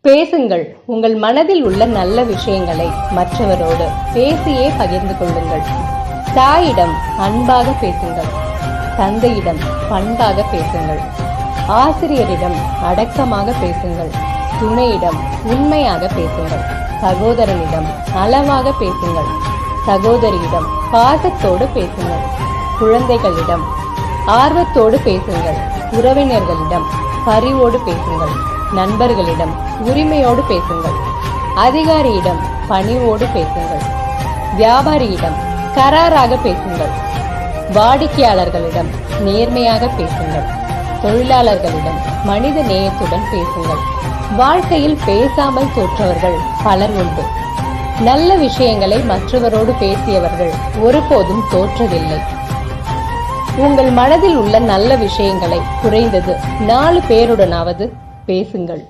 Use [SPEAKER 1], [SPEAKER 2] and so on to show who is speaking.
[SPEAKER 1] பேசுங்கள். உங்கள் மனதில் உள்ள நல்ல விஷயங்களை மற்றவரோடு பேசியே பகிர்ந்து கொள்ளுங்கள். தாயிடம் அன்பாக பேசுங்கள். தந்தையிடம் பண்பாக பேசுங்கள். ஆசிரியரிடம் அடக்கமாக பேசுங்கள். துணையிடம் உண்மையாக பேசுங்கள். சகோதரனிடம் அளவாக பேசுங்கள். சகோதரியிடம் பாசத்தோடு பேசுங்கள். குழந்தைகளிடம் ஆர்வத்தோடு பேசுங்கள். உறவினர்களிடம் பரிவோடு பேசுங்கள். நண்பர்களிடம் உரிமையோடு பேசுங்கள். அதிகாரியிடம் பணிவோடு பேசுங்கள். வியாபாரியிடம் கராராக பேசுங்கள். வாடிக்கையாளர்களிடம் நேர்மையாக பேசுங்கள். தொழிலாளர்களிடம் மனித நேயத்துடன் பேசுங்கள். வாழ்க்கையில் பேசாமல் தோற்றவர்கள் பலர் உண்டு. நல்ல விஷயங்களை மற்றவரோடு பேசியவர்கள் ஒருபோதும் தோற்றதில்லை. உங்கள் மனதில் உள்ள நல்ல விஷயங்களை குறைந்தது 4 பேருடனாவது பேசுங்கள்.